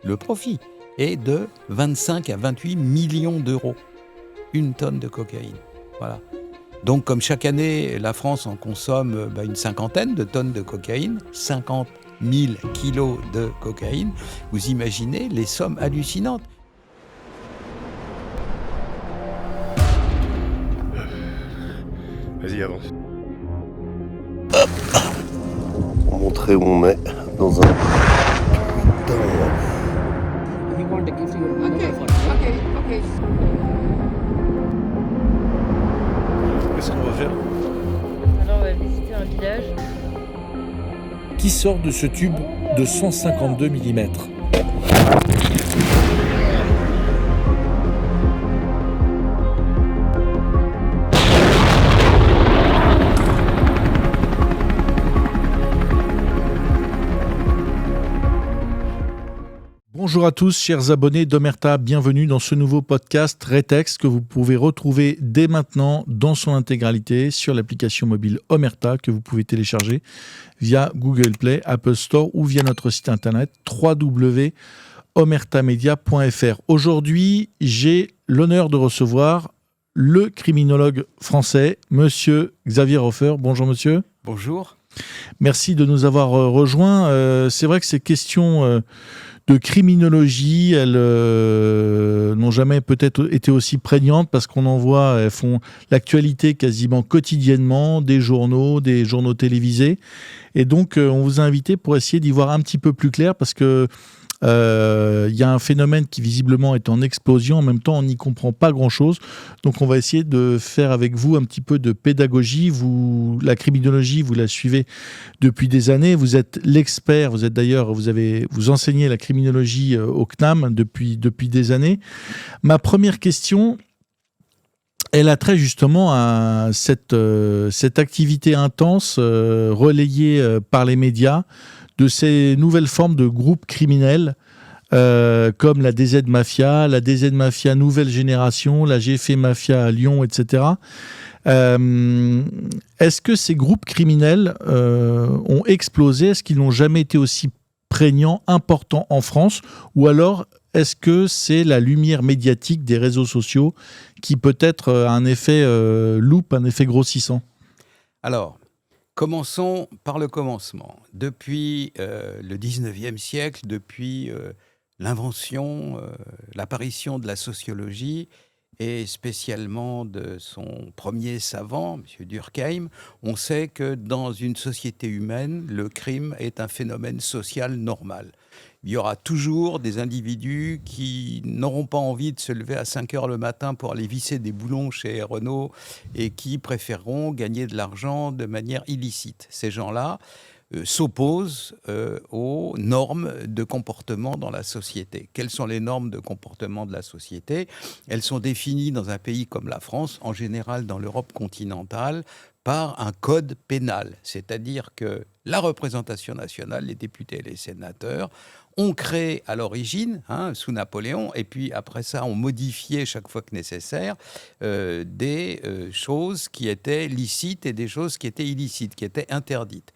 le profit est de 25 à 28 millions d'euros. 1 tonne de cocaïne. Voilà. Donc, comme chaque année, la France en consomme une cinquantaine de tonnes de cocaïne, 50 000 kilos de cocaïne, vous imaginez les sommes hallucinantes. Vas-y, avance. Pour montrer où on est dans un... Qu'est-ce qu'on va faire? Alors on va visiter un village. Qui sort de ce tube de 152 mm. Bonjour à tous, chers abonnés d'Omerta, bienvenue dans ce nouveau podcast Retext que vous pouvez retrouver dès maintenant dans son intégralité sur l'application mobile Omerta que vous pouvez télécharger via Google Play, Apple Store ou via notre site internet www.omertamedia.fr. Aujourd'hui, j'ai l'honneur de recevoir le criminologue français, monsieur Xavier Hofer. Bonjour monsieur. Bonjour. Merci de nous avoir rejoints. C'est vrai que ces questions de criminologie, elles n'ont jamais peut-être été aussi prégnantes parce qu'on en voit, elles font l'actualité quasiment quotidiennement, des journaux télévisés. Et donc, on vous a invité pour essayer d'y voir un petit peu plus clair parce que y a un phénomène qui visiblement est en explosion. En même temps, on n'y comprend pas grand-chose. Donc, on va essayer de faire avec vous un petit peu de pédagogie. La criminologie, vous la suivez depuis des années. Vous êtes l'expert. Vous enseignez la criminologie au CNAM depuis des années. Ma première question, elle a trait justement à cette activité intense relayée par les médias de ces nouvelles formes de groupes criminels comme la DZ Mafia, la DZ Mafia Nouvelle Génération, la GF Mafia à Lyon, etc. Est-ce que ces groupes criminels ont explosé? Est-ce qu'ils n'ont jamais été aussi prégnants, importants en France? Ou alors, est-ce que c'est la lumière médiatique des réseaux sociaux qui peut-être a un effet loupe, un effet grossissant? Alors, commençons par le commencement. Depuis le 19e siècle, depuis l'invention, l'apparition de la sociologie et spécialement de son premier savant, M. Durkheim, on sait que dans une société humaine, le crime est un phénomène social normal. Il y aura toujours des individus qui n'auront pas envie de se lever à 5 heures le matin pour aller visser des boulons chez Renault et qui préféreront gagner de l'argent de manière illicite. Ces gens-là s'opposent aux normes de comportement dans la société. Quelles sont les normes de comportement de la société? Elles sont définies dans un pays comme la France, en général dans l'Europe continentale, par un code pénal. C'est-à-dire que la représentation nationale, les députés et les sénateurs, ont créé à l'origine, sous Napoléon, et puis après ça, ont modifié chaque fois que nécessaire, des choses qui étaient licites et des choses qui étaient illicites, qui étaient interdites.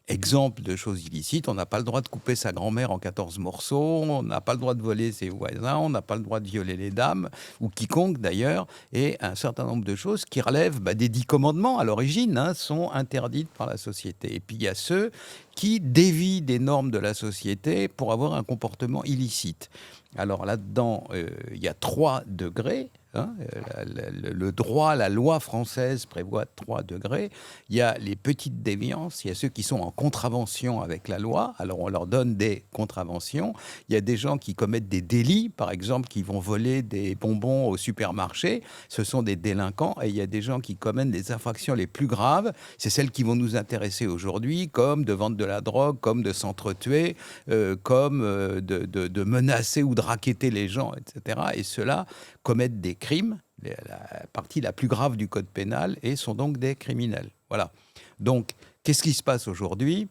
Exemple de choses illicites, on n'a pas le droit de couper sa grand-mère en 14 morceaux, on n'a pas le droit de voler ses voisins, on n'a pas le droit de violer les dames, ou quiconque d'ailleurs, et un certain nombre de choses qui relèvent des 10 commandements à l'origine, sont interdites par la société. Et puis il y a ceux qui dévient des normes de la société pour avoir un comportement illicite. Alors là-dedans, il y a 3 degrés. Le droit, la loi française prévoit 3 degrés. Il y a les petites déviances, il y a ceux qui sont en contravention avec la loi, alors on leur donne des contraventions. Il y a des gens qui commettent des délits, par exemple, qui vont voler des bonbons au supermarché, ce sont des délinquants. Et il y a des gens qui commettent des infractions les plus graves, c'est celles qui vont nous intéresser aujourd'hui, comme de vendre de la drogue, comme de s'entretuer, comme de menacer ou de racketter les gens, etc. Et ceux-là commettent des crimes, la partie la plus grave du code pénal, et sont donc des criminels. Voilà. Donc, qu'est-ce qui se passe aujourd'hui?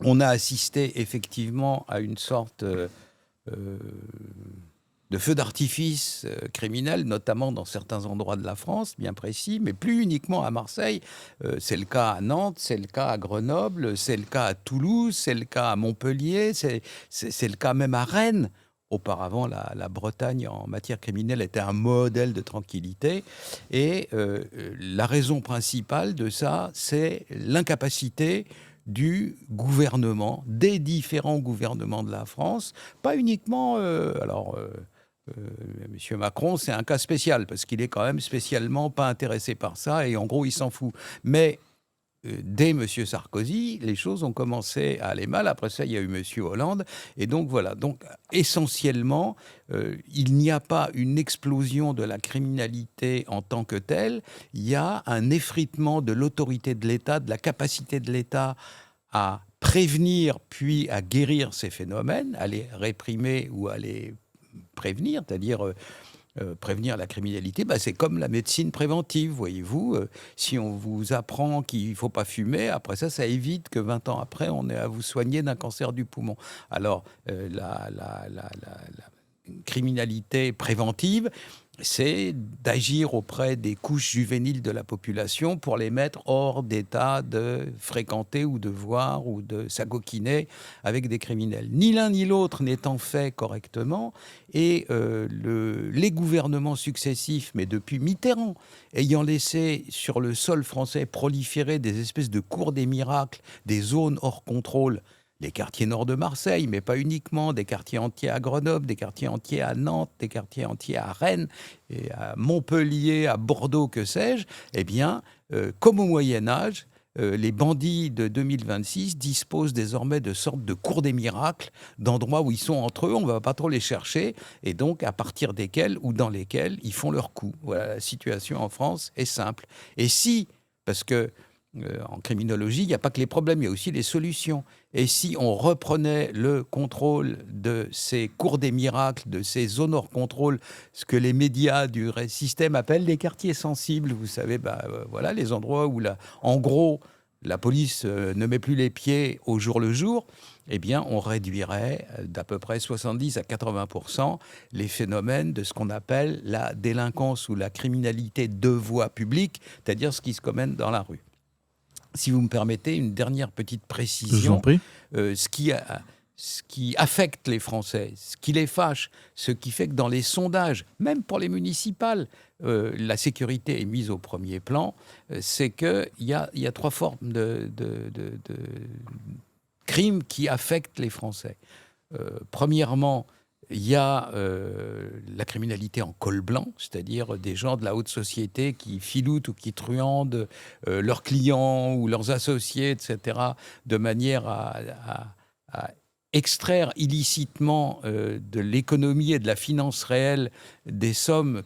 On a assisté effectivement à une sorte feux d'artifice criminels, notamment dans certains endroits de la France, bien précis, mais plus uniquement à Marseille. C'est le cas à Nantes, c'est le cas à Grenoble, c'est le cas à Toulouse, c'est le cas à Montpellier, c'est le cas même à Rennes. Auparavant, la Bretagne, en matière criminelle, était un modèle de tranquillité. Et la raison principale de ça, c'est l'incapacité du gouvernement, des différents gouvernements de la France, pas uniquement... M. Macron, c'est un cas spécial, parce qu'il est quand même spécialement pas intéressé par ça, et en gros, il s'en fout. Mais dès M. Sarkozy, les choses ont commencé à aller mal. Après ça, il y a eu M. Hollande. Et donc, voilà. Donc, essentiellement, il n'y a pas une explosion de la criminalité en tant que telle. Il y a un effritement de l'autorité de l'État, de la capacité de l'État à prévenir puis à guérir ces phénomènes, à les réprimer ou à les prévenir, c'est-à-dire... prévenir la criminalité, c'est comme la médecine préventive, voyez-vous. Si on vous apprend qu'il ne faut pas fumer, après ça évite que 20 ans après, on ait à vous soigner d'un cancer du poumon. Alors, la criminalité préventive, c'est d'agir auprès des couches juvéniles de la population pour les mettre hors d'état de fréquenter ou de voir ou de s'acoquiner avec des criminels. Ni l'un ni l'autre n'étant fait correctement, et les gouvernements successifs, mais depuis Mitterrand, ayant laissé sur le sol français proliférer des espèces de cours des miracles, des zones hors contrôle, les quartiers nord de Marseille, mais pas uniquement, des quartiers entiers à Grenoble, des quartiers entiers à Nantes, des quartiers entiers à Rennes, et à Montpellier, à Bordeaux, que sais-je, eh bien, comme au Moyen-Âge, les bandits de 2026 disposent désormais de sortes de cours des miracles, d'endroits où ils sont entre eux, on ne va pas trop les chercher, et donc à partir desquels ou dans lesquels ils font leur coup. Voilà, la situation en France est simple. Et si, parce que en criminologie, il n'y a pas que les problèmes, il y a aussi les solutions. Et si on reprenait le contrôle de ces cours des miracles, de ces zones hors contrôle, ce que les médias du système appellent les quartiers sensibles, vous savez, voilà les endroits où, en gros, la police ne met plus les pieds au jour le jour, eh bien, on réduirait d'à peu près 70 à 80% les phénomènes de ce qu'on appelle la délinquance ou la criminalité de voie publique, c'est-à-dire ce qui se commène dans la rue. Si vous me permettez, une dernière petite précision. Je vous en prie. Ce qui affecte les Français, ce qui les fâche, ce qui fait que dans les sondages, même pour les municipales, la sécurité est mise au premier plan, c'est qu'il y a trois formes de crimes qui affectent les Français. Premièrement, il y a la criminalité en col blanc, c'est-à-dire des gens de la haute société qui filoutent ou qui truandent leurs clients ou leurs associés, etc., de manière à extraire illicitement de l'économie et de la finance réelle des sommes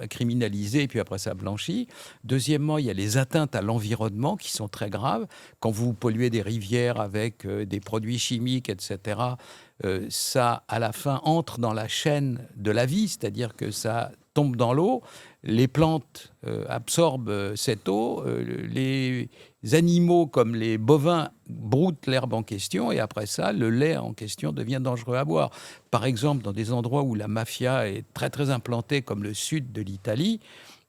criminalisées, et puis après ça blanchit. Deuxièmement, il y a les atteintes à l'environnement qui sont très graves. Quand vous polluez des rivières avec des produits chimiques, etc., ça, à la fin, entre dans la chaîne de la vie, c'est-à-dire que ça tombe dans l'eau, les plantes absorbent cette eau, les animaux comme les bovins broutent l'herbe en question, et après ça, le lait en question devient dangereux à boire. Par exemple, dans des endroits où la mafia est très très implantée, comme le sud de l'Italie,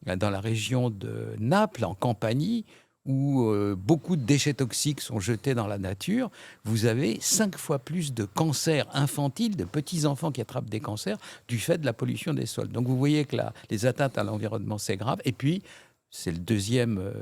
dans la région de Naples, en Campanie, où beaucoup de déchets toxiques sont jetés dans la nature, vous avez 5 fois plus de cancers infantiles, de petits-enfants qui attrapent des cancers du fait de la pollution des sols. Donc vous voyez que les atteintes à l'environnement, c'est grave. Et puis, c'est le deuxième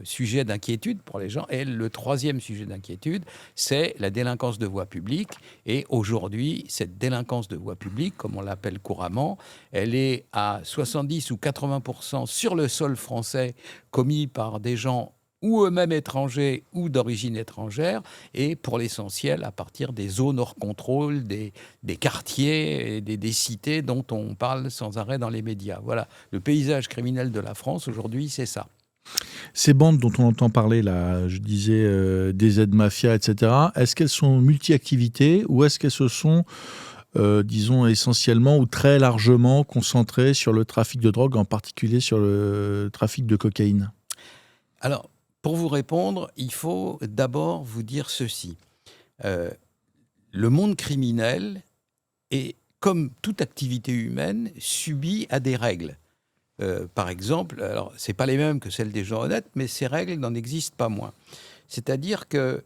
sujet d'inquiétude pour les gens. Et le troisième sujet d'inquiétude, c'est la délinquance de voie publique. Et aujourd'hui, cette délinquance de voie publique, comme on l'appelle couramment, elle est à 70 ou 80% sur le sol français, commis par des gens ou eux-mêmes étrangers ou d'origine étrangère, et pour l'essentiel à partir des zones hors contrôle, des quartiers et des cités dont on parle sans arrêt dans les médias. Voilà, le paysage criminel de la France aujourd'hui, c'est ça. Ces bandes dont on entend parler, là, je disais des aides-mafias, etc., est-ce qu'elles sont multi-activités ou est-ce qu'elles se sont, disons, essentiellement ou très largement concentrées sur le trafic de drogue, en particulier sur le trafic de cocaïne ? Alors, pour vous répondre, il faut d'abord vous dire ceci. Le monde criminel est comme toute activité humaine, subit à des règles. Par exemple, alors c'est pas les mêmes que celles des gens honnêtes, mais ces règles n'en existent pas moins. C'est-à-dire que,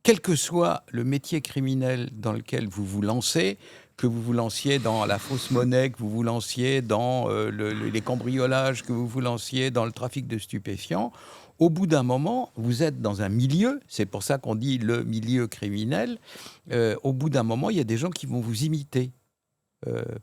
quel que soit le métier criminel dans lequel vous vous lancez, que vous vous lanciez dans la fausse monnaie, que vous vous lanciez dans les cambriolages, que vous vous lanciez dans le trafic de stupéfiants, au bout d'un moment, vous êtes dans un milieu, c'est pour ça qu'on dit le milieu criminel, au bout d'un moment, il y a des gens qui vont vous imiter.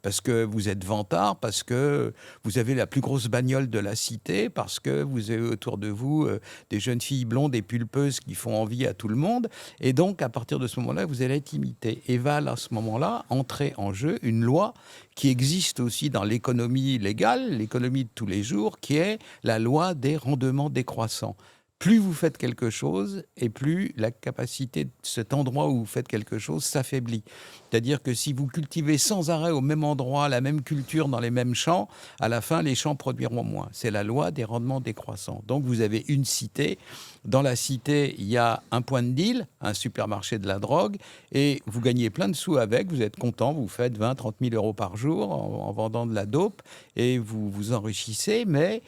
Parce que vous êtes vantard, parce que vous avez la plus grosse bagnole de la cité, parce que vous avez autour de vous des jeunes filles blondes et pulpeuses qui font envie à tout le monde. Et donc, à partir de ce moment-là, vous allez être imité. Et va, à ce moment-là, entrer en jeu une loi qui existe aussi dans l'économie légale, l'économie de tous les jours, qui est la loi des rendements décroissants. Plus vous faites quelque chose, et plus la capacité de cet endroit où vous faites quelque chose s'affaiblit. C'est-à-dire que si vous cultivez sans arrêt au même endroit, la même culture dans les mêmes champs, à la fin, les champs produiront moins. C'est la loi des rendements décroissants. Donc vous avez une cité. Dans la cité, il y a un point de deal, un supermarché de la drogue, et vous gagnez plein de sous avec, vous êtes content, vous faites 20 000, 30 000 euros par jour en vendant de la dope, et vous vous enrichissez, mais...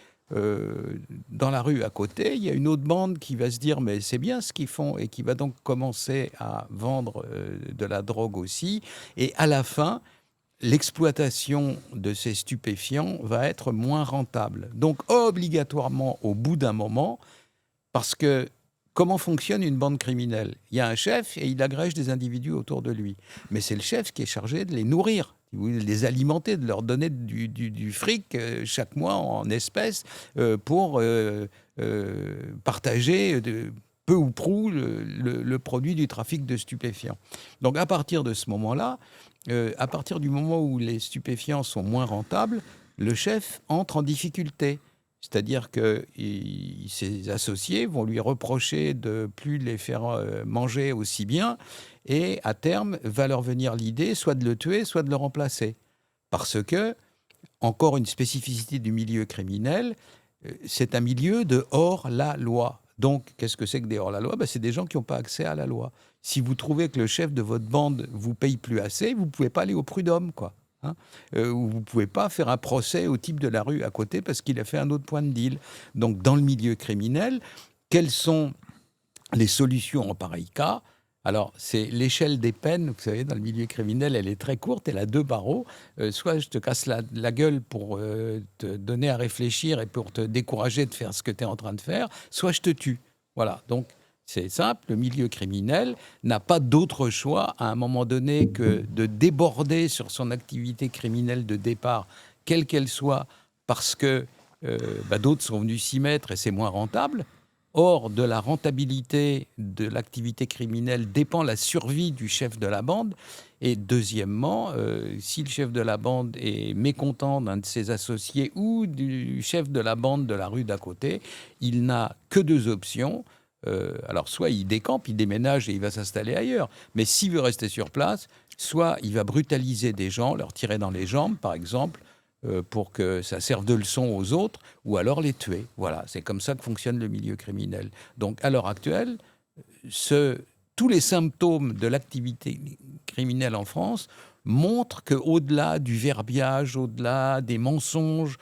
dans la rue à côté, il y a une autre bande qui va se dire mais c'est bien ce qu'ils font et qui va donc commencer à vendre de la drogue aussi. Et à la fin, l'exploitation de ces stupéfiants va être moins rentable. Donc obligatoirement, au bout d'un moment, parce que comment fonctionne une bande criminelle ? Il y a un chef et il agrège des individus autour de lui. Mais c'est le chef qui est chargé de les nourrir, de les alimenter, de leur donner du fric chaque mois en espèces pour partager peu ou prou le produit du trafic de stupéfiants. Donc à partir de ce moment-là, à partir du moment où les stupéfiants sont moins rentables, le chef entre en difficulté. C'est-à-dire que ses associés vont lui reprocher de plus les faire manger aussi bien, et à terme, va leur venir l'idée soit de le tuer, soit de le remplacer. Parce que, encore une spécificité du milieu criminel, c'est un milieu de hors-la-loi. Donc, qu'est-ce que c'est que des hors-la-loi ? C'est des gens qui n'ont pas accès à la loi. Si vous trouvez que le chef de votre bande vous paye plus assez, vous ne pouvez pas aller au prud'homme, quoi. Vous ne pouvez pas faire un procès au type de la rue à côté parce qu'il a fait un autre point de deal. Donc, dans le milieu criminel, quelles sont les solutions en pareil cas ? Alors, c'est l'échelle des peines. Vous savez, dans le milieu criminel, elle est très courte, elle a 2 barreaux. Soit je te casse la gueule pour te donner à réfléchir et pour te décourager de faire ce que tu es en train de faire, soit je te tue. Voilà, donc c'est simple, le milieu criminel n'a pas d'autre choix à un moment donné que de déborder sur son activité criminelle de départ, quelle qu'elle soit, parce que d'autres sont venus s'y mettre et c'est moins rentable. Or, de la rentabilité de l'activité criminelle dépend la survie du chef de la bande. Et deuxièmement, si le chef de la bande est mécontent d'un de ses associés ou du chef de la bande de la rue d'à côté, il n'a que 2 options. Alors, soit il décampe, il déménage et il va s'installer ailleurs. Mais s'il veut rester sur place, soit il va brutaliser des gens, leur tirer dans les jambes, par exemple, pour que ça serve de leçon aux autres, ou alors les tuer. Voilà, c'est comme ça que fonctionne le milieu criminel. Donc, à l'heure actuelle, tous les symptômes de l'activité criminelle en France montrent qu'au-delà du verbiage, au-delà des mensonges,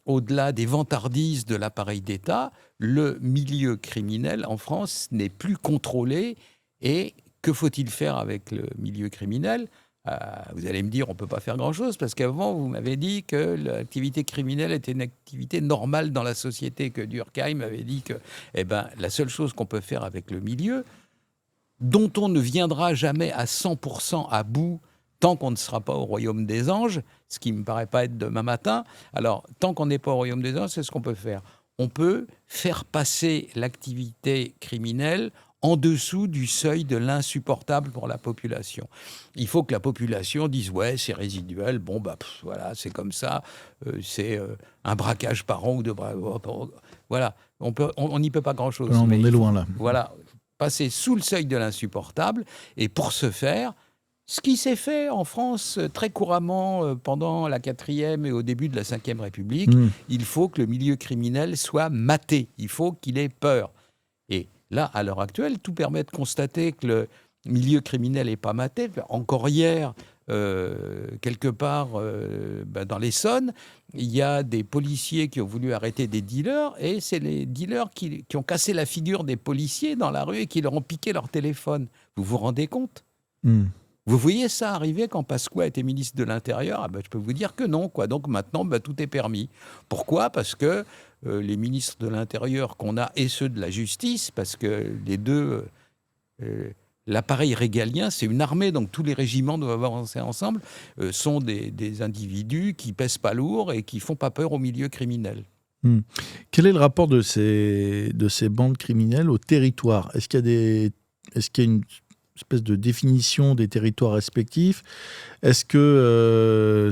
au-delà des vantardises de l'appareil d'État, le milieu criminel en France n'est plus contrôlé. Et que faut-il faire avec le milieu criminel ? Vous allez me dire, on ne peut pas faire grand-chose, parce qu'avant, vous m'avez dit que l'activité criminelle était une activité normale dans la société, que Durkheim avait dit que la seule chose qu'on peut faire avec le milieu, dont on ne viendra jamais à 100% à bout tant qu'on ne sera pas au royaume des anges, ce qui ne me paraît pas être demain matin. Alors, tant qu'on n'est pas au royaume des anges, c'est ce qu'on peut faire. On peut faire passer l'activité criminelle en dessous du seuil de l'insupportable pour la population. Il faut que la population dise « ouais, c'est résiduel, bon, voilà, c'est comme ça, c'est un braquage par an ou 2 braquages. » Voilà, on n'y peut pas grand-chose. On en est loin, là. Voilà, passer sous le seuil de l'insupportable. Et pour ce faire, ce qui s'est fait en France très couramment pendant la 4e et au début de la 5e République, il faut que le milieu criminel soit maté, il faut qu'il ait peur. Et là, à l'heure actuelle, tout permet de constater que le milieu criminel n'est pas maté. Encore hier, quelque part dans l'Essonne, il y a des policiers qui ont voulu arrêter des dealers et c'est les dealers qui ont cassé la figure des policiers dans la rue et qui leur ont piqué leur téléphone. Vous vous rendez compte ? Vous voyez ça arriver quand Pasqua était ministre de l'Intérieur ? Je peux vous dire que non, quoi. Donc maintenant, tout est permis. Pourquoi ? Parce que les ministres de l'Intérieur qu'on a et ceux de la justice, parce que les deux, l'appareil régalien, c'est une armée, donc tous les régiments doivent avancer ensemble, sont des individus qui pèsent pas lourd et qui font pas peur au milieu criminel. Quel est le rapport de ces bandes criminelles au territoire ? Est-ce qu'il y a une espèce de définition des territoires respectifs ? Est-ce que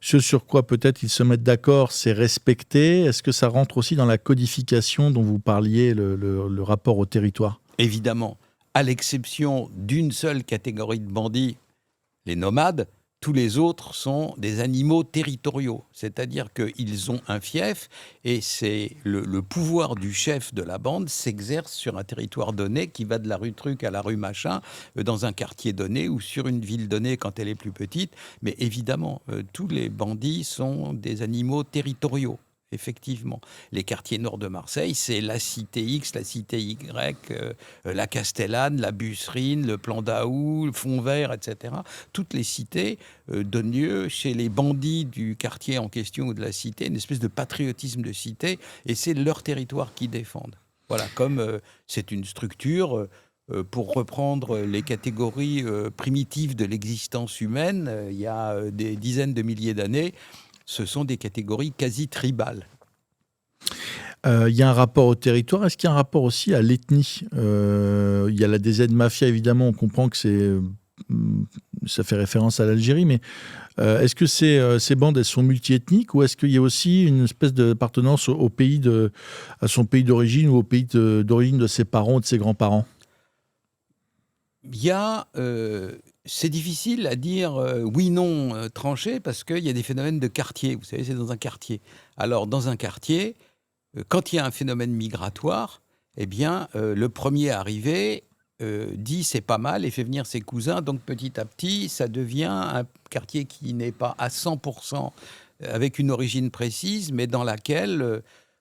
ce sur quoi peut-être ils se mettent d'accord, c'est respecté ? Est-ce que ça rentre aussi dans la codification dont vous parliez, le rapport au territoire ? Évidemment, à l'exception d'une seule catégorie de bandits, les nomades, tous les autres sont des animaux territoriaux, c'est-à-dire qu'ils ont un fief et c'est le pouvoir du chef de la bande s'exerce sur un territoire donné qui va de la rue Truc à la rue Machin, dans un quartier donné ou sur une ville donnée quand elle est plus petite. Mais évidemment, tous les bandits sont des animaux territoriaux. Effectivement, les quartiers nord de Marseille, c'est la cité X, la cité Y, la Castellane, la Busserine, le Plan d'Aou, le Fond Vert, etc. Toutes les cités donnent lieu, chez les bandits du quartier en question ou de la cité, une espèce de patriotisme de cité, et c'est leur territoire qu'ils défendent. Voilà, comme c'est une structure, pour reprendre les catégories primitives de l'existence humaine, il y a des dizaines de milliers d'années, ce sont des catégories quasi tribales. Il y a un rapport au territoire. Est-ce qu'il y a un rapport aussi à l'ethnie ? Il y a la DZ Mafia, évidemment, on comprend que ça fait référence à l'Algérie, mais est-ce que ces bandes, elles sont multiethniques ou est-ce qu'il y a aussi une espèce d'appartenance à son pays d'origine ou au pays d'origine de ses parents ou de ses grands-parents ? Il y a... c'est difficile à dire oui, non, tranché, parce qu'il y a des phénomènes de quartier. Vous savez, c'est dans un quartier. Alors, dans un quartier, quand il y a un phénomène migratoire, eh bien, le premier arrivé dit c'est pas mal et fait venir ses cousins. Donc, petit à petit, ça devient un quartier qui n'est pas à 100% avec une origine précise, mais dans laquelle...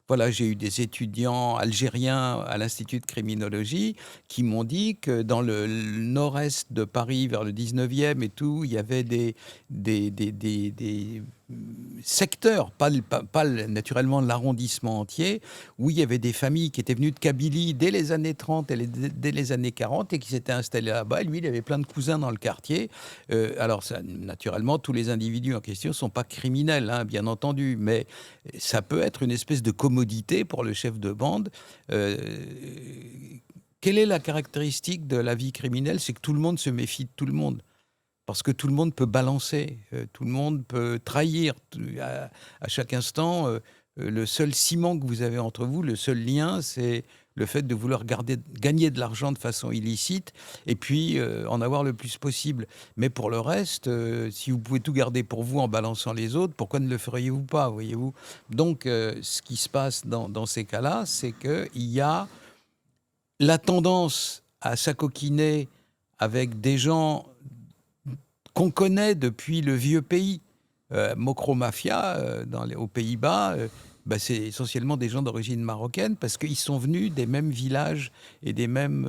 Voilà, j'ai eu des étudiants algériens à l'Institut de criminologie qui m'ont dit que dans le nord-est de Paris, vers le 19e et tout, il y avait des secteurs, pas naturellement l'arrondissement entier, où il y avait des familles qui étaient venues de Kabylie dès les années 30 et dès les années 40 et qui s'étaient installées là-bas. Et lui, il avait plein de cousins dans le quartier. Alors, naturellement, tous les individus en question ne sont pas criminels, hein, bien entendu, mais ça peut être une espèce de commodité pour le chef de bande. Quelle est la caractéristique de la vie criminelle ? C'est que tout le monde se méfie de tout le monde. Parce que tout le monde peut balancer, tout le monde peut trahir. À chaque instant, le seul ciment que vous avez entre vous, le seul lien, c'est le fait de vouloir gagner de l'argent de façon illicite et puis en avoir le plus possible. Mais pour le reste, si vous pouvez tout garder pour vous en balançant les autres, pourquoi ne le feriez-vous pas, voyez-vous ? Donc, ce qui se passe dans ces cas-là, c'est qu'il y a la tendance à s'acoquiner avec des gens qu'on connaît depuis le vieux pays. Mokro Mafia, aux Pays-Bas, c'est essentiellement des gens d'origine marocaine parce qu'ils sont venus des mêmes villages et des mêmes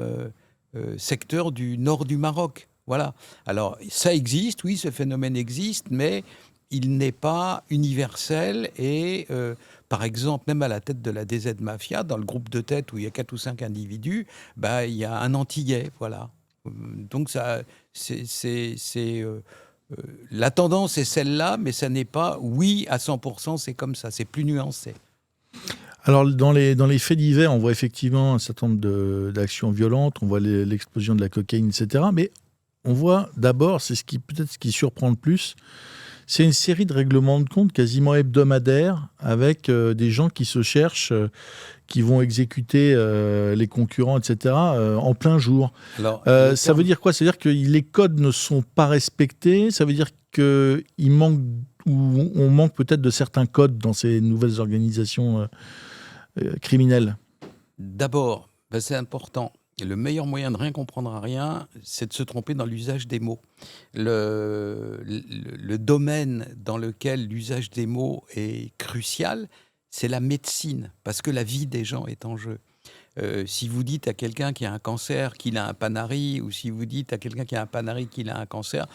secteurs du nord du Maroc. Voilà. Alors, ça existe, oui, ce phénomène existe, mais il n'est pas universel et, par exemple, même à la tête de la DZ Mafia, dans le groupe de tête où il y a 4 ou 5 individus, il y a un Antillais, voilà. Donc, ça, la tendance est celle-là, mais ça n'est pas, oui, à 100%, c'est comme ça, c'est plus nuancé. Alors, dans les faits divers, on voit effectivement un certain nombre d'actions violentes, on voit l'explosion de la cocaïne, etc. Mais on voit d'abord, c'est peut-être ce qui surprend le plus, c'est une série de règlements de compte quasiment hebdomadaires avec des gens qui se cherchent, qui vont exécuter les concurrents, etc., en plein jour. Alors, ça veut dire quoi ? Ça veut dire que les codes ne sont pas respectés ? Ça veut dire qu'il manque, ou on manque peut-être de certains codes dans ces nouvelles organisations criminelles ? D'abord, c'est important. le meilleur moyen de rien comprendre à rien, c'est de se tromper dans l'usage des mots. Le domaine dans lequel l'usage des mots est crucial, c'est la médecine, parce que la vie des gens est en jeu. Si vous dites à quelqu'un qui a un cancer qu'il a un Panari, ou si vous dites à quelqu'un qui a un Panari qu'il a un cancer,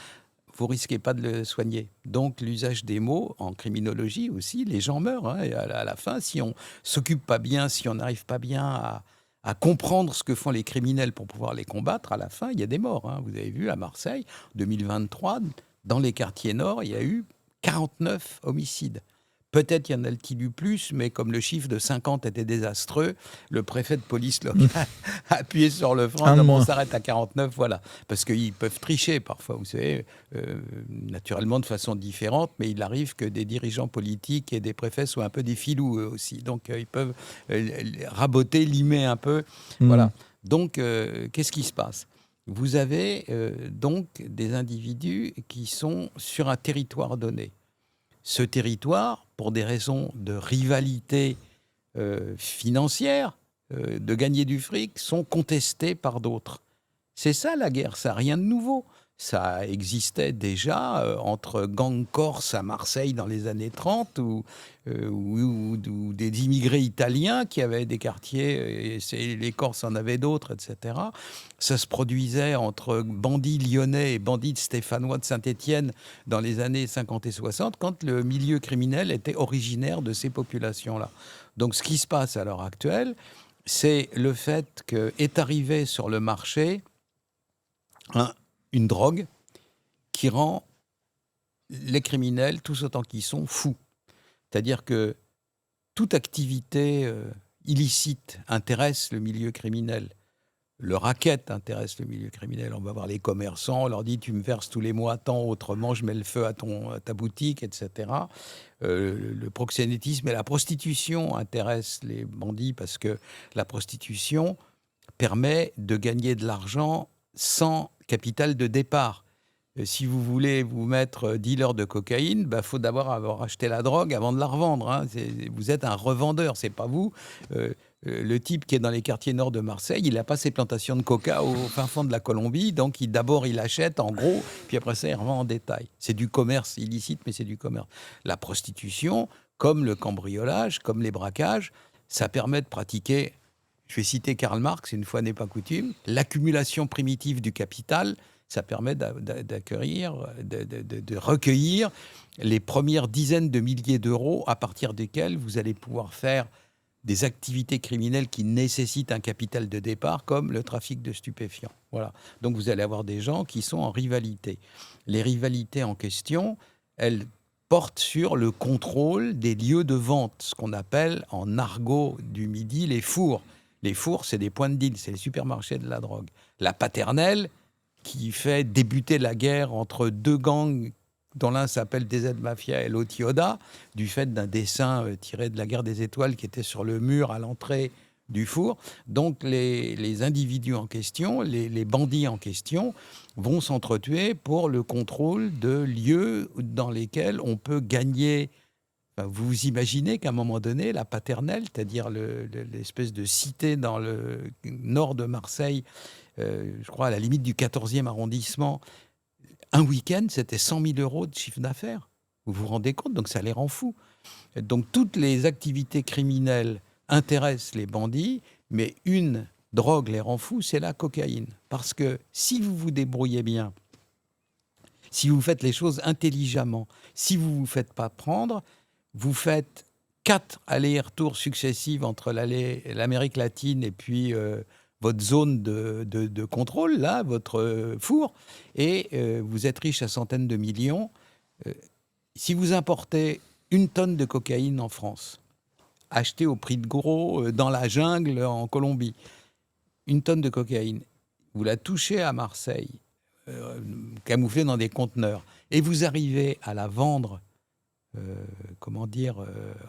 vous risquez pas de le soigner. Donc l'usage des mots, en criminologie aussi, les gens meurent. Hein, et à la fin, si on s'occupe pas bien, si on n'arrive pas bien à comprendre ce que font les criminels pour pouvoir les combattre, à la fin, il y a des morts. Hein. Vous avez vu à Marseille, 2023, dans les quartiers nord, il y a eu 49 homicides. Peut-être y en a-t-il eu plus, mais comme le chiffre de 50 était désastreux, le préfet de police locale a appuyé sur le frein, donc on s'arrête à 49, voilà. Parce qu'ils peuvent tricher parfois, vous savez, naturellement de façon différente, mais il arrive que des dirigeants politiques et des préfets soient un peu des filous eux aussi. Donc ils peuvent raboter, limer un peu, voilà. Donc qu'est-ce qui se passe ? Vous avez donc des individus qui sont sur un territoire donné. Ce territoire, pour des raisons de rivalité financière, de gagner du fric, sont contestés par d'autres. C'est ça la guerre, ça n'a rien de nouveau. Ça existait déjà entre gangs corses à Marseille dans les années 30 ou des immigrés italiens qui avaient des quartiers, et les Corses en avaient d'autres, etc. Ça se produisait entre bandits lyonnais et bandits stéphanois de Saint-Étienne dans les années 50 et 60 quand le milieu criminel était originaire de ces populations-là. Donc ce qui se passe à l'heure actuelle, c'est le fait qu'est arrivé sur le marché une drogue qui rend les criminels, tous autant qu'ils sont, fous. C'est-à-dire que toute activité illicite intéresse le milieu criminel. Le racket intéresse le milieu criminel. On va voir les commerçants, on leur dit « tu me verses tous les mois tant, autrement je mets le feu à ta boutique », etc. Le proxénétisme et la prostitution intéressent les bandits parce que la prostitution permet de gagner de l'argent sans capital de départ. Si vous voulez vous mettre dealer de cocaïne, faut d'abord avoir acheté la drogue avant de la revendre. Hein. Vous êtes un revendeur, c'est pas vous. Le type qui est dans les quartiers nord de Marseille, il n'a pas ses plantations de coca au fin fond de la Colombie, donc d'abord il achète en gros, puis après ça il revend en détail. C'est du commerce illicite, mais c'est du commerce. La prostitution, comme le cambriolage, comme les braquages, ça permet de pratiquer, je vais citer Karl Marx, une fois n'est pas coutume, l'accumulation primitive du capital. Ça permet de recueillir les premières dizaines de milliers d'euros à partir desquels vous allez pouvoir faire des activités criminelles qui nécessitent un capital de départ, comme le trafic de stupéfiants. Voilà. Donc vous allez avoir des gens qui sont en rivalité. Les rivalités en question, elles portent sur le contrôle des lieux de vente, ce qu'on appelle en argot du Midi les fours. Les fours, c'est des points de deal, c'est les supermarchés de la drogue. La paternelle, qui fait débuter la guerre entre deux gangs dont l'un s'appelle DZ Mafia et l'autre Yoda, du fait d'un dessin tiré de la guerre des étoiles qui était sur le mur à l'entrée du four. Donc les individus en question, les bandits en question, vont s'entretuer pour le contrôle de lieux dans lesquels on peut gagner. Enfin, vous imaginez qu'à un moment donné, la paternelle, c'est-à-dire l'espèce de cité dans le nord de Marseille, je crois à la limite du 14e arrondissement, un week-end, c'était 100 000 euros de chiffre d'affaires. Vous vous rendez compte ? Donc ça les rend fous. Donc toutes les activités criminelles intéressent les bandits, mais une drogue les rend fous, c'est la cocaïne. Parce que si vous vous débrouillez bien, si vous faites les choses intelligemment, si vous ne vous faites pas prendre, vous faites 4 allers-retours successifs entre l'Amérique latine et puis votre zone de contrôle, là, votre four, et vous êtes riche à centaines de millions. Si vous importez 1 tonne de cocaïne en France, achetée au prix de gros dans la jungle en Colombie, 1 tonne de cocaïne, vous la touchez à Marseille, camouflée dans des conteneurs, et vous arrivez à la vendre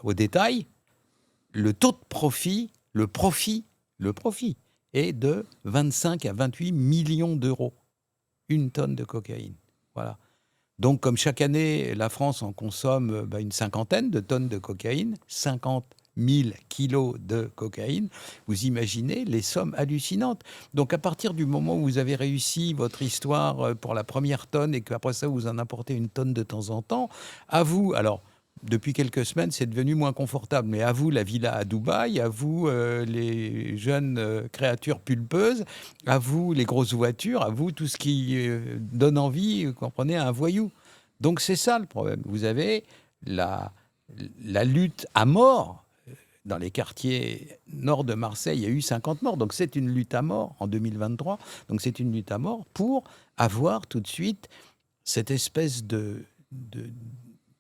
au détail, le taux de profit, le profit est de 25 à 28 millions d'euros. 1 tonne de cocaïne. Voilà. Donc, comme chaque année, la France en consomme une 50aine de tonnes de cocaïne, 50 000 kilos de cocaïne, vous imaginez les sommes hallucinantes. Donc à partir du moment où vous avez réussi votre histoire pour la première tonne et qu'après ça vous en apportez une tonne de temps en temps, à vous, alors depuis quelques semaines c'est devenu moins confortable, mais à vous la villa à Dubaï, à vous les jeunes créatures pulpeuses, à vous les grosses voitures, à vous tout ce qui donne envie, vous comprenez, à un voyou. Donc c'est ça le problème. Vous avez la lutte à mort. Dans les quartiers nord de Marseille, il y a eu 50 morts. Donc c'est une lutte à mort en 2023. Donc c'est une lutte à mort pour avoir tout de suite cette espèce de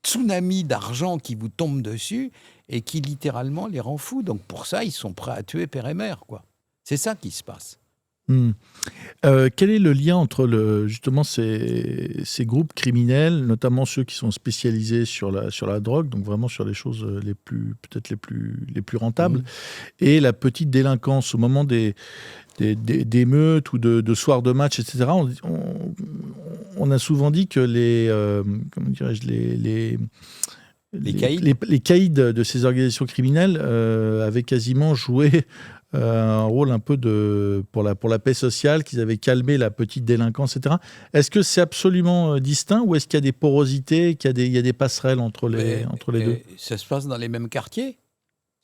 tsunami d'argent qui vous tombe dessus et qui littéralement les rend fous. Donc pour ça, ils sont prêts à tuer père et mère, quoi. C'est ça qui se passe. Quel est le lien entre justement ces groupes criminels, notamment ceux qui sont spécialisés sur la drogue, donc vraiment sur les choses peut-être les plus rentables, et la petite délinquance au moment des émeutes ou de soirs de match, etc. On a souvent dit que les caïds de ces organisations criminelles avaient quasiment joué un rôle un peu pour la paix sociale, qu'ils avaient calmé la petite délinquance, etc. Est-ce que c'est absolument distinct ou est-ce qu'il y a des porosités, qu'il y a des passerelles entre les deux? Ça se passe dans les mêmes quartiers.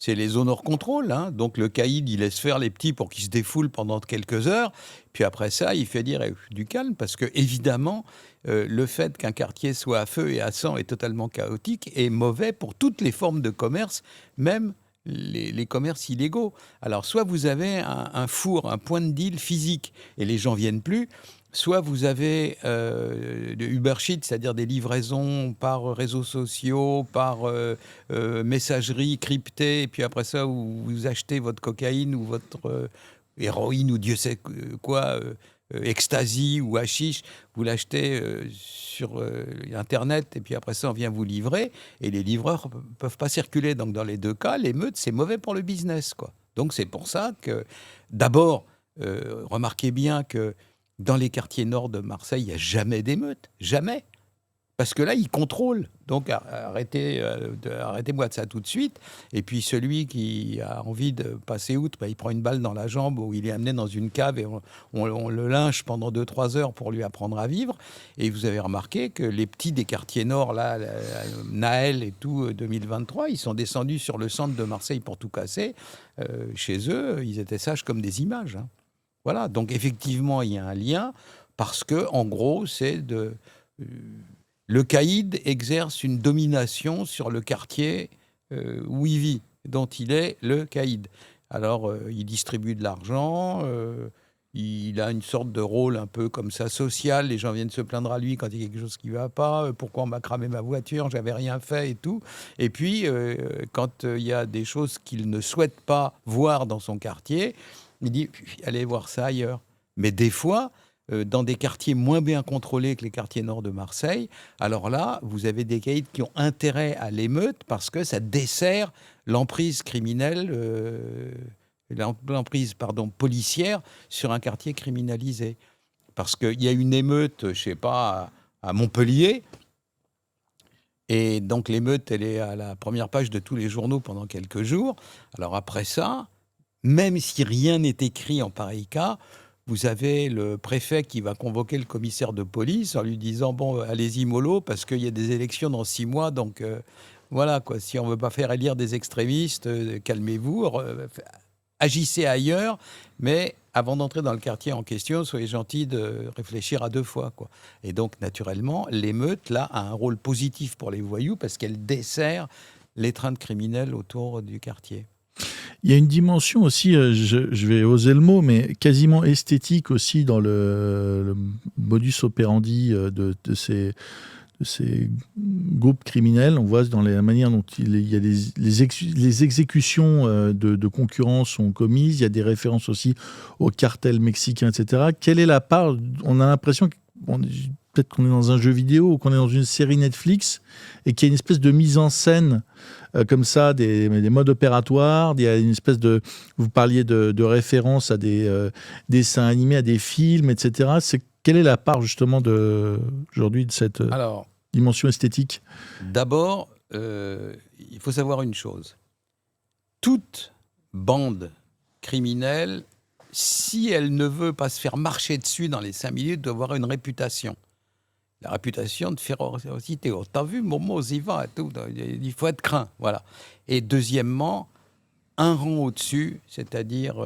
C'est les zones hors contrôle. Hein. Donc le caïd, il laisse faire les petits pour qu'ils se défoulent pendant quelques heures. Puis après ça, il fait dire du calme. Parce que, évidemment, le fait qu'un quartier soit à feu et à sang est totalement chaotique et mauvais pour toutes les formes de commerce, même les commerces illégaux. Alors, soit vous avez un four, un point de deal physique et les gens viennent plus, soit vous avez de Uber Sheets, c'est-à-dire des livraisons par réseaux sociaux, par messagerie cryptée, et puis après ça, vous achetez votre cocaïne ou votre héroïne ou Dieu sait quoi, ecstasy ou hashish, vous l'achetez sur Internet, et puis après ça, on vient vous livrer, et les livreurs ne peuvent pas circuler. Donc, dans les deux cas, l'émeute, c'est mauvais pour le business, quoi. Donc, c'est pour ça que, d'abord, remarquez bien que dans les quartiers nord de Marseille, il n'y a jamais d'émeute. Jamais. Parce que là, ils contrôlent. Donc, arrêtez-moi de ça tout de suite. Et puis, celui qui a envie de passer outre, il prend une balle dans la jambe ou il est amené dans une cave et on le lynche pendant 2-3 heures pour lui apprendre à vivre. Et vous avez remarqué que les petits des quartiers nord, là, Naël et tout, 2023, ils sont descendus sur le centre de Marseille pour tout casser. Chez eux, ils étaient sages comme des images, hein. Voilà, donc effectivement, il y a un lien parce que, en gros, le caïd exerce une domination sur le quartier où il vit, dont il est le caïd. Alors, il distribue de l'argent, il a une sorte de rôle un peu comme ça, social. Les gens viennent se plaindre à lui quand il y a quelque chose qui ne va pas. Pourquoi on m'a cramé ma voiture? J'avais rien fait et tout. Et puis, quand il y a des choses qu'il ne souhaite pas voir dans son quartier, il dit, allez voir ça ailleurs. Mais des fois, dans des quartiers moins bien contrôlés que les quartiers nord de Marseille, alors là, vous avez des caïds qui ont intérêt à l'émeute parce que ça dessert l'emprise criminelle, policière sur un quartier criminalisé. Parce qu'il y a une émeute, je ne sais pas, à Montpellier. Et donc l'émeute, elle est à la première page de tous les journaux pendant quelques jours. Alors après ça, même si rien n'est écrit en pareil cas, vous avez le préfet qui va convoquer le commissaire de police en lui disant « Bon, allez-y mollo, parce qu'il y a des élections dans 6 mois, donc voilà, quoi. Si on ne veut pas faire élire des extrémistes, calmez-vous, agissez ailleurs, mais avant d'entrer dans le quartier en question, soyez gentils de réfléchir à 2 fois, quoi. » Et donc, naturellement, l'émeute, là, a un rôle positif pour les voyous parce qu'elle dessert l'étreinte criminelle autour du quartier. Il y a une dimension aussi, je vais oser le mot, mais quasiment esthétique aussi dans le modus operandi de ces groupes criminels. On voit dans la manière dont il y a les exécutions de concurrents sont commises. Il y a des références aussi au cartel mexicain, etc. Quelle est la part? On a l'impression peut-être qu'on est dans un jeu vidéo ou qu'on est dans une série Netflix et qu'il y a une espèce de mise en scène comme ça, des modes opératoires. Il y a une espèce de... Vous parliez de références à des dessins animés, à des films, etc. Quelle est la part justement aujourd'hui de cette dimension esthétique? D'abord, il faut savoir une chose. toute bande criminelle, si elle ne veut pas se faire marcher dessus dans les 5 minutes, doit avoir une réputation. La réputation de férocité. Oh, t'as vu, Momo, y va, et tout. Il faut être craint, voilà. Et deuxièmement, un rang au-dessus, c'est-à-dire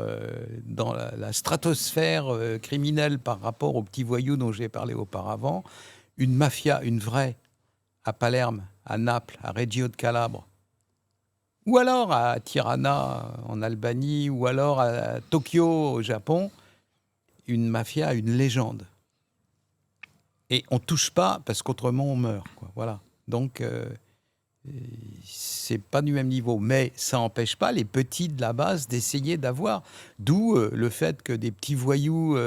dans la stratosphère criminelle par rapport aux petits voyous dont j'ai parlé auparavant, une mafia, une vraie, à Palerme, à Naples, à Reggio de Calabre, ou alors à Tirana en Albanie, ou alors à Tokyo au Japon, une mafia, une légende. Et on ne touche pas parce qu'autrement on meurt, quoi. Voilà. Donc c'est pas du même niveau, mais ça n'empêche pas les petits de la base d'essayer d'avoir. D'où le fait que des petits voyous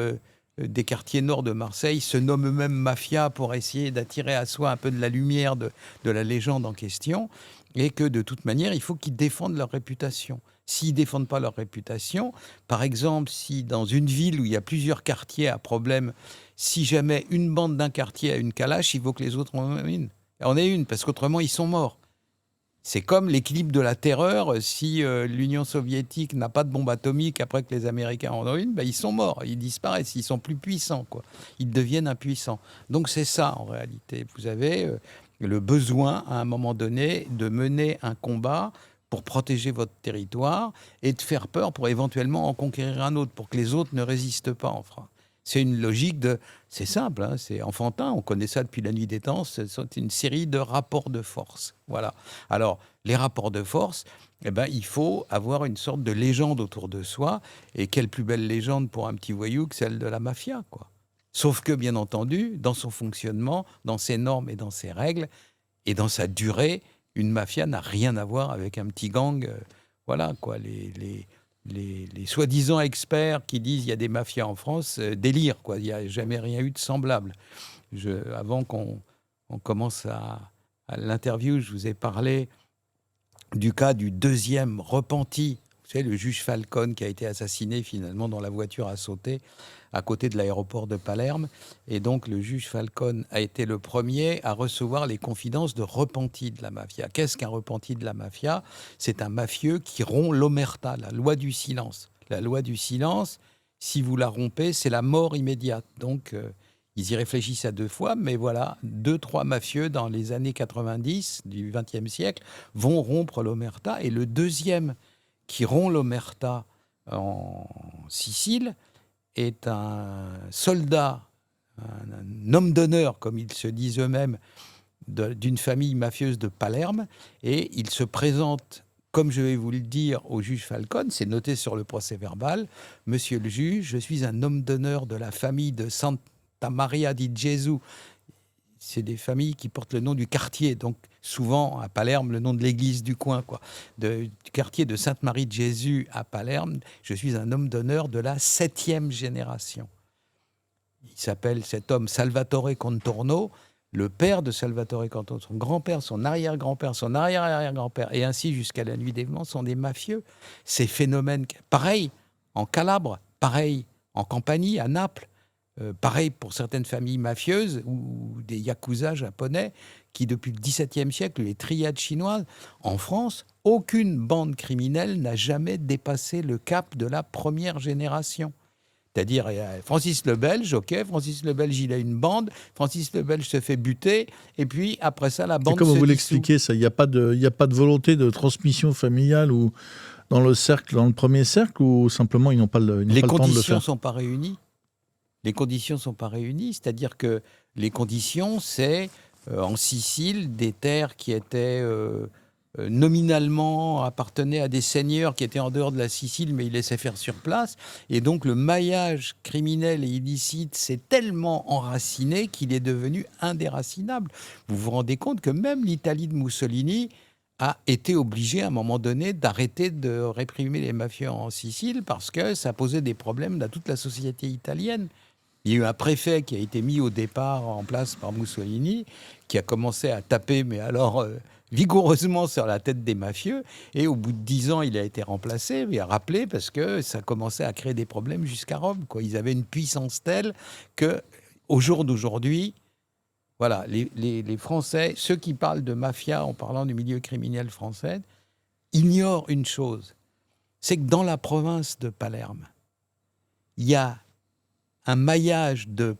des quartiers nord de Marseille se nomment eux-mêmes mafia pour essayer d'attirer à soi un peu de la lumière de la légende en question, et que de toute manière il faut qu'ils défendent leur réputation. S'ils ne défendent pas leur réputation, par exemple, si dans une ville où il y a plusieurs quartiers à problème, si jamais une bande d'un quartier a une calache, il faut que les autres en aient une. On ait une, parce qu'autrement, ils sont morts. C'est comme l'équilibre de la terreur. Si l'Union soviétique n'a pas de bombe atomique après que les Américains en ont une, ben, ils sont morts, ils disparaissent, ils sont plus puissants, quoi. Ils deviennent impuissants. Donc c'est ça, en réalité. Vous avez le besoin, à un moment donné, de mener un combat pour protéger votre territoire et de faire peur pour éventuellement en conquérir un autre, pour que les autres ne résistent pas en France. C'est une logique de... C'est simple, hein, c'est enfantin, on connaît ça depuis la nuit des temps, c'est une série de rapports de force. Voilà. Alors, les rapports de force, eh ben, il faut avoir une sorte de légende autour de soi, et quelle plus belle légende pour un petit voyou que celle de la mafia, quoi. Sauf que, bien entendu, dans son fonctionnement, dans ses normes et dans ses règles, et dans sa durée, une mafia n'a rien à voir avec un petit gang. Voilà, quoi. Les soi-disant experts qui disent qu'il y a des mafias en France délirent, quoi. Il n'y a jamais rien eu de semblable. Avant qu'on commence à l'interview, je vous ai parlé du cas du deuxième repenti. Vous savez, le juge Falcone qui a été assassiné finalement dont la voiture a sauté à côté de l'aéroport de Palerme. Et donc, le juge Falcone a été le premier à recevoir les confidences de repentis de la mafia. Qu'est-ce qu'un repenti de la mafia ? C'est un mafieux qui rompt l'omerta, la loi du silence. La loi du silence, si vous la rompez, c'est la mort immédiate. Donc, ils y réfléchissent à 2 fois, mais voilà, 2-3 mafieux dans les années 90 du XXe siècle vont rompre l'omerta. Et le deuxième qui rompt l'omerta en Sicile est un soldat, un homme d'honneur, comme ils se disent eux-mêmes, d'une famille mafieuse de Palerme, et il se présente, comme je vais vous le dire, au juge Falcone, c'est noté sur le procès-verbal, « Monsieur le juge, je suis un homme d'honneur de la famille de Santa Maria di Gesù ». C'est des familles qui portent le nom du quartier, donc souvent à Palerme, le nom de l'église du coin, quoi. Du quartier de Sainte-Marie de Jésus à Palerme, je suis un homme d'honneur de la 7e génération. Il s'appelle cet homme Salvatore Contorno, le père de Salvatore Contorno, son grand-père, son arrière-grand-père, son arrière-arrière-grand-père, et ainsi jusqu'à la nuit des vents, sont des mafieux. Ces phénomènes, pareil en Calabre, pareil en Campanie, à Naples, pareil pour certaines familles mafieuses ou des yakuza japonais qui, depuis le XVIIe siècle, les triades chinoises, en France, aucune bande criminelle n'a jamais dépassé le cap de la première génération. C'est-à-dire, Francis le Belge, ok, Francis le Belge, il a une bande, Francis le Belge se fait buter, et puis après ça, la bande se dissout. Comment vous l'expliquez, ça ? Il n'y a pas de volonté de transmission familiale ou dans le premier cercle, ou simplement ils n'ont pas le temps de le faire ? Les conditions ne sont pas réunies. Les conditions ne sont pas réunies, c'est-à-dire que les conditions, c'est en Sicile, des terres qui étaient nominalement appartenaient à des seigneurs qui étaient en dehors de la Sicile, mais ils laissaient faire sur place. Et donc le maillage criminel et illicite s'est tellement enraciné qu'il est devenu indéracinable. Vous vous rendez compte que même l'Italie de Mussolini a été obligée à un moment donné d'arrêter de réprimer les mafieux en Sicile parce que ça posait des problèmes à toute la société italienne. Il y a eu un préfet qui a été mis au départ en place par Mussolini, qui a commencé à taper, mais alors vigoureusement sur la tête des mafieux. Et au bout de 10 ans, il a été remplacé, il a rappelé, parce que ça commençait à créer des problèmes jusqu'à Rome, quoi. Ils avaient une puissance telle qu'au jour d'aujourd'hui, voilà, les Français, ceux qui parlent de mafia en parlant du milieu criminel français, ignorent une chose, c'est que dans la province de Palerme, il y a un maillage de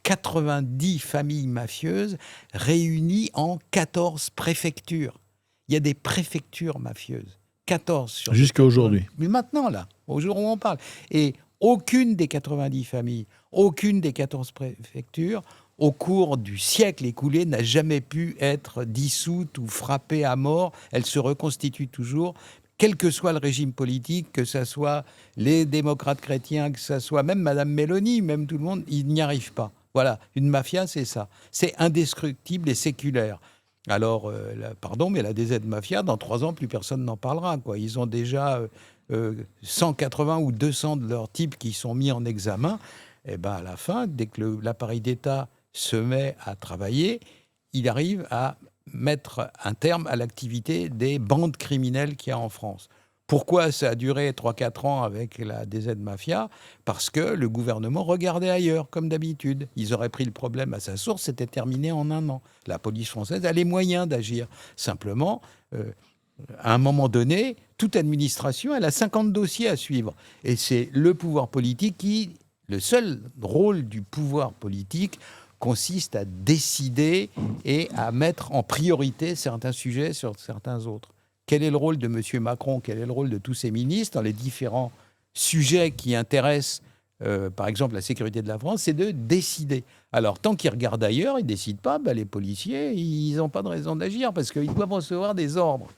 90 familles mafieuses réunies en 14 préfectures. Il y a des préfectures mafieuses. 14 sur Jusqu'à aujourd'hui. Mais maintenant, là, au jour où on parle. Et aucune des 90 familles, aucune des 14 préfectures, au cours du siècle écoulé, n'a jamais pu être dissoute ou frappée à mort. Elle se reconstitue toujours, quel que soit le régime politique, que ce soit les démocrates chrétiens, que ce soit même Madame Meloni, même tout le monde, ils n'y arrivent pas. Voilà, une mafia, c'est ça. C'est indestructible et séculaire. Alors, pardon, mais la DZ Mafia, dans 3 ans, plus personne n'en parlera, quoi. Ils ont déjà 180 ou 200 de leurs types qui sont mis en examen. Et ben, à la fin, dès que l'appareil d'État se met à travailler, il arrive à mettre un terme à l'activité des bandes criminelles qu'il y a en France. Pourquoi ça a duré 3-4 ans avec la DZ Mafia ? Parce que le gouvernement regardait ailleurs, comme d'habitude. Ils auraient pris le problème à sa source, c'était terminé en 1 an. La police française a les moyens d'agir. Simplement, à un moment donné, toute administration, elle a 50 dossiers à suivre. Et c'est le pouvoir politique qui... Le seul rôle du pouvoir politique consiste à décider et à mettre en priorité certains sujets sur certains autres. Quel est le rôle de M. Macron ? Quel est le rôle de tous ses ministres dans les différents sujets qui intéressent, par exemple, la sécurité de la France ? C'est de décider. Alors, tant qu'ils regardent ailleurs, ils ne décident pas, les policiers, ils n'ont pas de raison d'agir parce qu'ils doivent recevoir des ordres.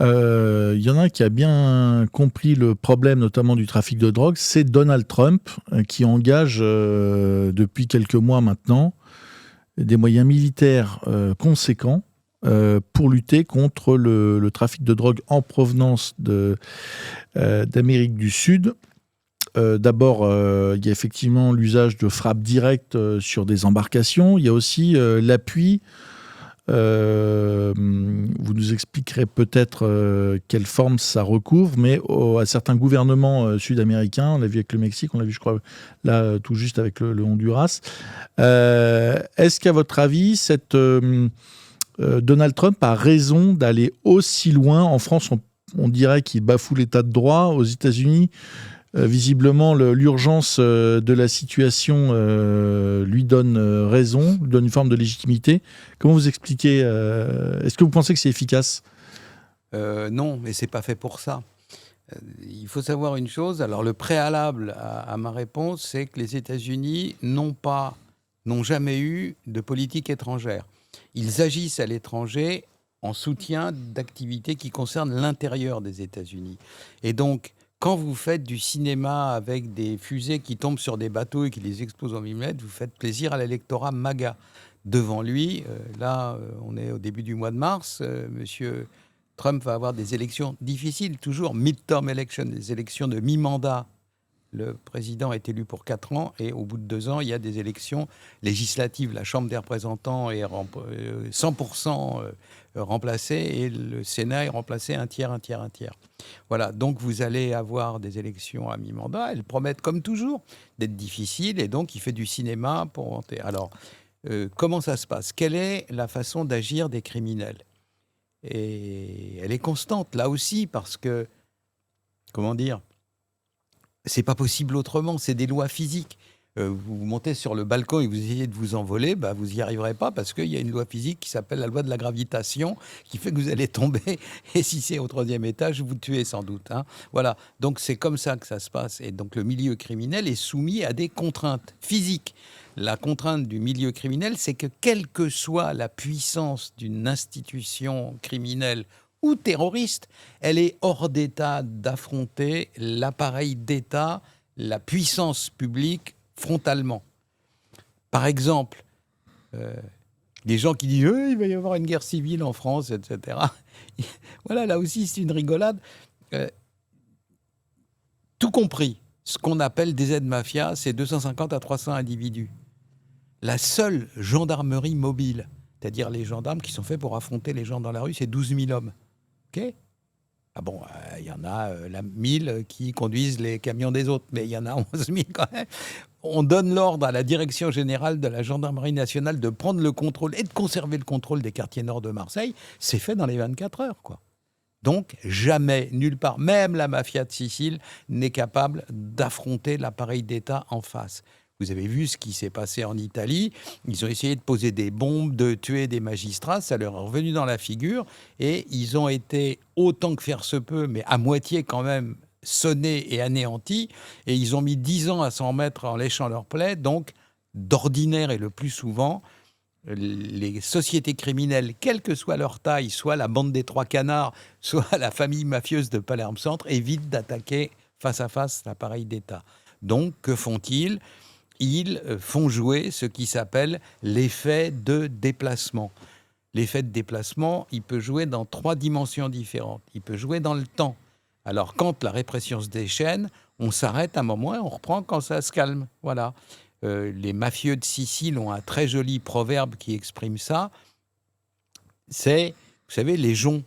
Il y en a un qui a bien compris le problème, notamment du trafic de drogue, c'est Donald Trump, qui engage depuis quelques mois maintenant des moyens militaires conséquents pour lutter contre le trafic de drogue en provenance d'Amérique du Sud. D'abord, il y a effectivement l'usage de frappes directes sur des embarcations. Il y a aussi l'appui. Vous nous expliquerez peut-être quelle forme ça recouvre, mais à certains gouvernements sud-américains, on l'a vu avec le Mexique, on l'a vu, je crois, là, tout juste avec le Honduras. Est-ce qu'à votre avis, Donald Trump a raison d'aller aussi loin ? En France, on dirait qu'il bafoue l'état de droit. Aux États-Unis, visiblement, l'urgence de la situation lui donne raison, lui donne une forme de légitimité. Comment vous expliquez est-ce que vous pensez que c'est efficace ? Non, mais ce n'est pas fait pour ça. Il faut savoir une chose. Alors, le préalable à ma réponse, c'est que les États-Unis n'ont jamais eu de politique étrangère. Ils agissent à l'étranger en soutien d'activités qui concernent l'intérieur des États-Unis. Et donc, quand vous faites du cinéma avec des fusées qui tombent sur des bateaux et qui les explosent en millimètres, vous faites plaisir à l'électorat MAGA. Devant lui, on est au début du mois de mars, M. Trump va avoir des élections difficiles, toujours midterm election, des élections de mi-mandat. Le président est élu pour 4 ans et au bout de 2 ans, il y a des élections législatives. La Chambre des représentants est 100% remplacée et le Sénat est remplacé un tiers. Voilà, donc vous allez avoir des élections à mi-mandat. Elles promettent, comme toujours, d'être difficiles et donc il fait du cinéma pour monter. Alors, comment ça se passe ? Quelle est la façon d'agir des criminels ? Et elle est constante, là aussi, parce que, comment dire ? C'est pas possible autrement, c'est des lois physiques. Vous montez sur le balcon et vous essayez de vous envoler, vous n'y arriverez pas parce qu'il y a une loi physique qui s'appelle la loi de la gravitation qui fait que vous allez tomber et si c'est au 3e étage, vous tuez sans doute. Voilà, donc c'est comme ça que ça se passe. Et donc le milieu criminel est soumis à des contraintes physiques. La contrainte du milieu criminel, c'est que quelle que soit la puissance d'une institution criminelle ou terroriste, elle est hors d'état d'affronter l'appareil d'État, la puissance publique, frontalement. Par exemple, les gens qui disent il va y avoir une guerre civile en France, etc. Voilà, là aussi, c'est une rigolade. Tout compris, ce qu'on appelle des aides-mafias, c'est 250 à 300 individus. La seule gendarmerie mobile, c'est-à-dire les gendarmes qui sont faits pour affronter les gens dans la rue, c'est 12 000 hommes. OK ? Ah bon, il y en a 1000 qui conduisent les camions des autres, mais il y en a 11 000 quand même. On donne l'ordre à la direction générale de la gendarmerie nationale de prendre le contrôle et de conserver le contrôle des quartiers nord de Marseille. C'est fait dans les 24 heures, quoi. Donc, jamais, nulle part, même la mafia de Sicile n'est capable d'affronter l'appareil d'État en face. Vous avez vu ce qui s'est passé en Italie. Ils ont essayé de poser des bombes, de tuer des magistrats. Ça leur est revenu dans la figure. Et ils ont été, autant que faire se peut, mais à moitié quand même, sonnés et anéantis. Et ils ont mis 10 ans à s'en remettre en léchant leurs plaies. Donc, d'ordinaire et le plus souvent, les sociétés criminelles, quelle que soit leur taille, soit la bande des Trois Canards, soit la famille mafieuse de Palerme Centre, évitent d'attaquer face à face l'appareil d'État. Donc, que font-ils ? Ils font jouer ce qui s'appelle l'effet de déplacement. L'effet de déplacement, il peut jouer dans 3 dimensions différentes. Il peut jouer dans le temps. Alors, quand la répression se déchaîne, on s'arrête un moment et on reprend quand ça se calme. Voilà. Les mafieux de Sicile ont un très joli proverbe qui exprime ça. C'est, vous savez, les joncs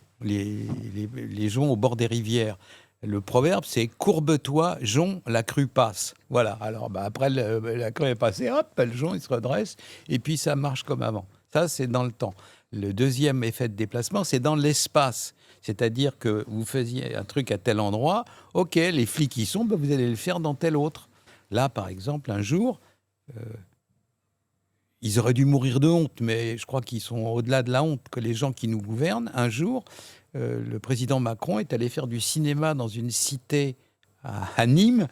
au bord des rivières. Le proverbe, c'est « courbe-toi, jonc, la crue passe ». Voilà. Alors, après, la crue est passée, hop, le jonc, il se redresse, et puis ça marche comme avant. Ça, c'est dans le temps. Le deuxième effet de déplacement, c'est dans l'espace. C'est-à-dire que vous faisiez un truc à tel endroit, ok, les flics y sont, vous allez le faire dans tel autre. Là, par exemple, un jour, ils auraient dû mourir de honte, mais je crois qu'ils sont au-delà de la honte que les gens qui nous gouvernent. Un jour, le président Macron est allé faire du cinéma dans une cité à Nîmes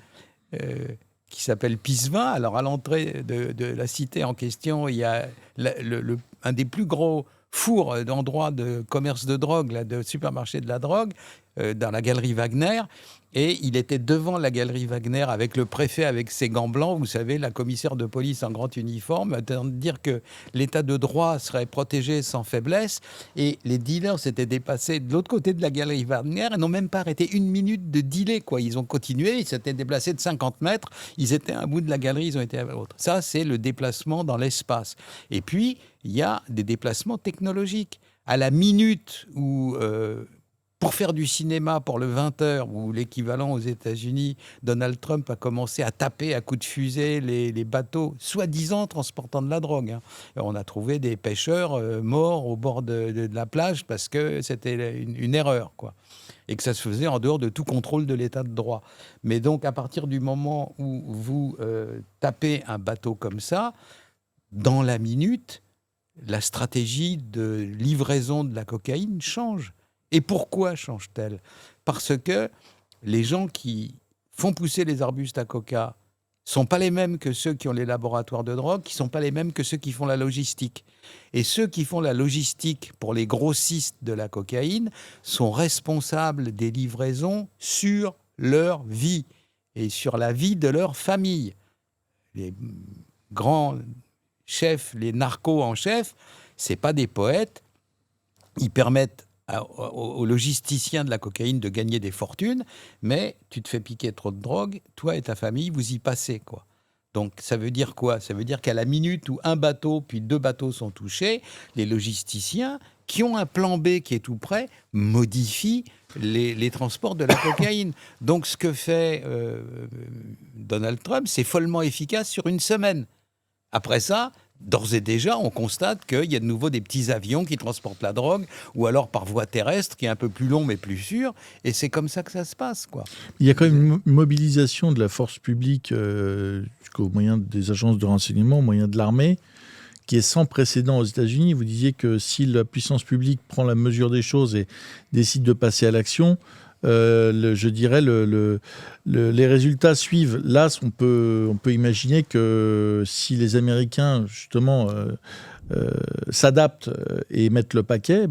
qui s'appelle Pisevin. Alors, à l'entrée de la cité en question, il y a un des plus gros fours d'endroits de commerce de drogue, là, de supermarché de la drogue, dans la galerie Wagner. Et il était devant la galerie Wagner avec le préfet, avec ses gants blancs, vous savez, la commissaire de police en grand uniforme, en train de dire que l'état de droit serait protégé sans faiblesse. Et les dealers s'étaient déplacés de l'autre côté de la galerie Wagner et n'ont même pas arrêté une minute de dealer, quoi. Ils ont continué, ils s'étaient déplacés de 50 mètres, ils étaient à un bout de la galerie, ils ont été à l'autre. Ça, c'est le déplacement dans l'espace. Et puis, il y a des déplacements technologiques. À la minute où... pour faire du cinéma pour le 20h, ou l'équivalent aux États-Unis, Donald Trump a commencé à taper à coups de fusée les bateaux, soi-disant transportant de la drogue. Hein. On a trouvé des pêcheurs morts au bord de la plage parce que c'était une erreur, quoi. Et que ça se faisait en dehors de tout contrôle de l'état de droit. Mais donc, à partir du moment où vous tapez un bateau comme ça, dans la minute, la stratégie de livraison de la cocaïne change. Et pourquoi change-t-elle ? Parce que les gens qui font pousser les arbustes à coca ne sont pas les mêmes que ceux qui ont les laboratoires de drogue, qui ne sont pas les mêmes que ceux qui font la logistique. Et ceux qui font la logistique pour les grossistes de la cocaïne sont responsables des livraisons sur leur vie et sur la vie de leur famille. Les grands chefs, les narcos en chef, ce n'est pas des poètes. Ils permettent aux logisticiens de la cocaïne de gagner des fortunes, mais tu te fais piquer trop de drogue, toi et ta famille, vous y passez, quoi. Donc, ça veut dire quoi ? Ça veut dire qu'à la minute où un bateau, puis 2 bateaux sont touchés, les logisticiens, qui ont un plan B qui est tout prêt, modifient les transports de la cocaïne. Donc, ce que fait Donald Trump, c'est follement efficace sur une semaine. Après ça, d'ores et déjà, on constate qu'il y a de nouveau des petits avions qui transportent la drogue, ou alors par voie terrestre, qui est un peu plus long mais plus sûr, et c'est comme ça que ça se passe, quoi. Il y a quand même une mobilisation de la force publique jusqu'au moyen des agences de renseignement, au moyen de l'armée, qui est sans précédent aux États-Unis. Vous disiez que si la puissance publique prend la mesure des choses et décide de passer à l'action, je dirais les résultats suivent. Là, on peut imaginer que si les Américains, justement, s'adaptent et mettent le paquet,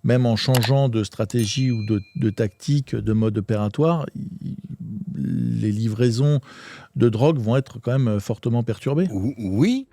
même en changeant de stratégie ou de tactique, de mode opératoire, les livraisons de drogue vont être quand même fortement perturbées. Oui,